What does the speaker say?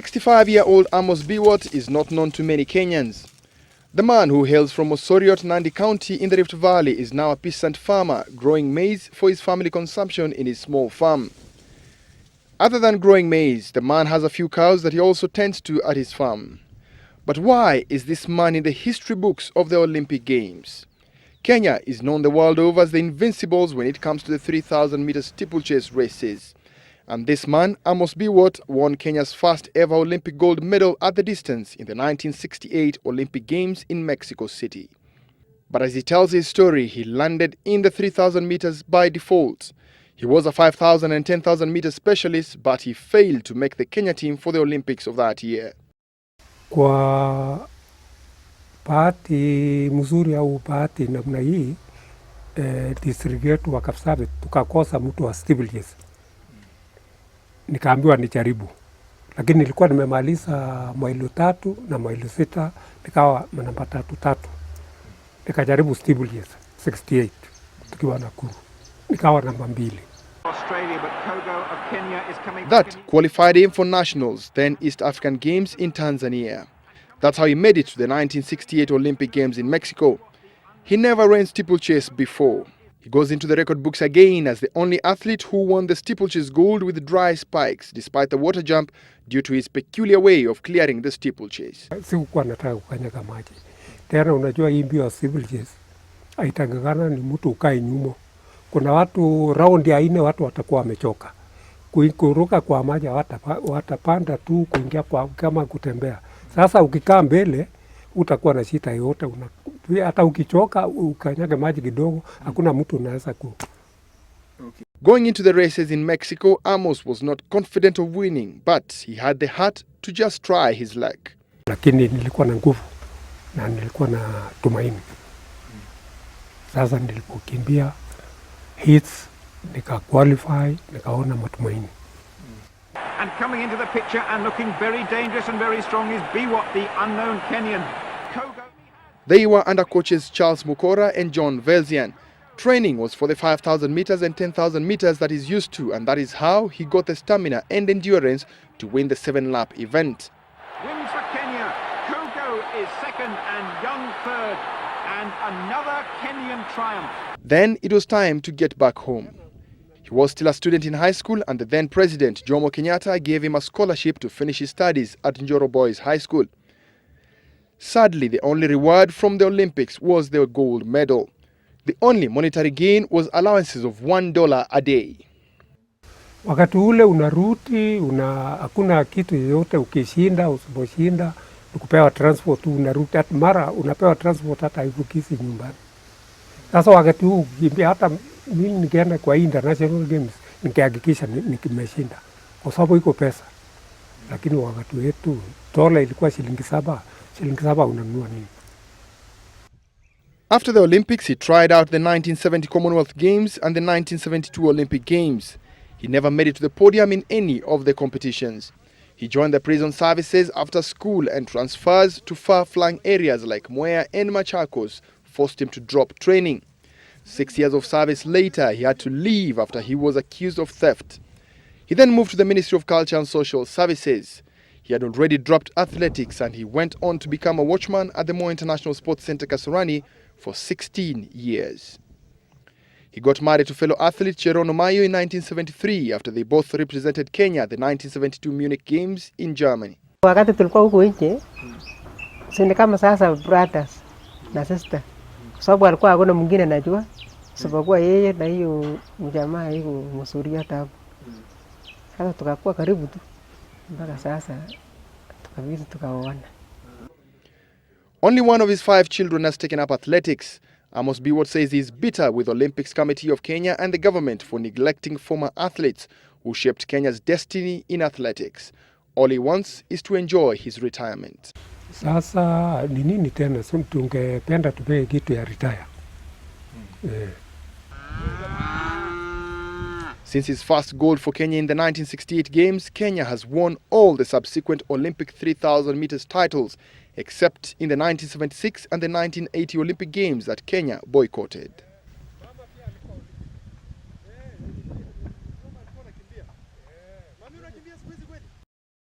65-year-old Amos Biwott is not known to many Kenyans. The man who hails from Osoriot, Nandi County in the Rift Valley is now a peasant farmer growing maize for his family consumption in his small farm. Other than growing maize, the man has a few cows that he also tends to at his farm. But why is this man in the history books of the Olympic Games? Kenya is known the world over as the Invincibles when it comes to the 3,000-meter steeplechase races. And this man, Amos Biwott, won Kenya's first ever Olympic gold medal at the distance in the 1968 Olympic Games in Mexico City. But as he tells his story, he landed in the 3,000 meters by default. He was a 5,000 and 10,000 meter specialist, but he failed to make the Kenya team for the Olympics of that year. Kwa bahati mzuri au bahati namna hii, district yetu wa Kapsabet tukakosa mtu wa steeplechase. Nikaambiwa nijaribu, lakini nilikuwa nimemaliza maili 3 na maili 6, nikawa namba 3. Nikajaribu steeplechase 68 tukiwa Nakuru, nikawa namba 2. That qualified him for nationals, then East African Games in Tanzania. That's how he made it to the 1968 Olympic Games in Mexico. He never ran steeplechase before. He goes into the record books again as the only athlete who won the steeplechase gold with dry spikes, despite the water jump, due to his peculiar way of clearing the steeplechase. Sikuwa nataka kukanyaga maji. Tena unajua hii mbio ya steeplechase haitangana ni mtu ukae nyuma. Kuna watu round ya 4 watu watakuwa wamechoka. Kuruka kwa maji watapanda tu kuingia kwa kama kutembea. Sasa ukikaa mbele utakuwa na shida yote, hata ukichoka ukanyage maji kidogo hakuna mtu unaweza ku. Okay. Going into the races in Mexico, Amos was not confident of winning, but he had the heart to just try his luck. Lakini nilikuwa na nguvu na nilikuwa na tumaini. Sasa nilipokimbia hits nika qualify, nikaona matumaini. And coming into the picture and looking very dangerous and very strong is Biwott, the unknown Kenyan. They were under coaches Charles Mukora and John Velzian. Training was for the 5,000 meters and 10,000 meters that he's used to, and that is how he got the stamina and endurance to win the 7-lap event. Wins for Kenya. Kogo is second and Young third. And another Kenyan triumph. Then it was time to get back home. He was still a student in high school, and the then president, Jomo Kenyatta, gave him a scholarship to finish his studies at Njoro Boys High School. Sadly, the only reward from the Olympics was the gold medal. The only monetary gain was allowances of $1 a day. Wakati ule unaruti, hakuna kitu yoyote, ukishinda, usiposhinda, ukupewa transport, unaruti, hata mara unapewa transport hata haivukishi nyumbani. Sasa wakati huu hata mimi nikienda kwa international games nikihakikisha nimeshinda kwa sababu iko pesa. Lakini wakati wetu dola ilikuwa shilingi 7 unanunua nini? After the Olympics, he tried out the 1970 Commonwealth Games and the 1972 Olympic Games. He never made it to the podium in any of the competitions. He joined the prison services after school, and transfers to far-flung areas like Mwea and Machakos forced him to drop training. 6 years of service later, he had to leave after he was accused of theft. He then moved to the Ministry of Culture and Social Services. He had already dropped athletics, and he went on to become a watchman at the Moi International Sports Center Kasarani for 16 years. He got married to fellow athlete Cherono Mayo in 1973 after they both represented Kenya at the 1972 Munich Games in Germany. Wakati tulikuwa huko nje, sisi kama sasa brothers na sister. Sababu alikuwa hakuna mwingine najua, sababu yeye na hiyo mjamaa hiyo msuria tabu. Sasa tukakuwa karibu tu mpaka sasa tukabidi tukaoana. Only one of his 5 children has taken up athletics. Amos Biwott says he is bitter with Olympics Committee of Kenya and the government for neglecting former athletes who shaped Kenya's destiny in athletics. All he wants is to enjoy his retirement. Sasa ni nini tena, tungependa tupe kitu ya retire. Since his first gold for Kenya in the 1968 Games, Kenya has won all the subsequent Olympic 3,000 meters titles, except in the 1976 and the 1980 Olympic Games that Kenya boycotted.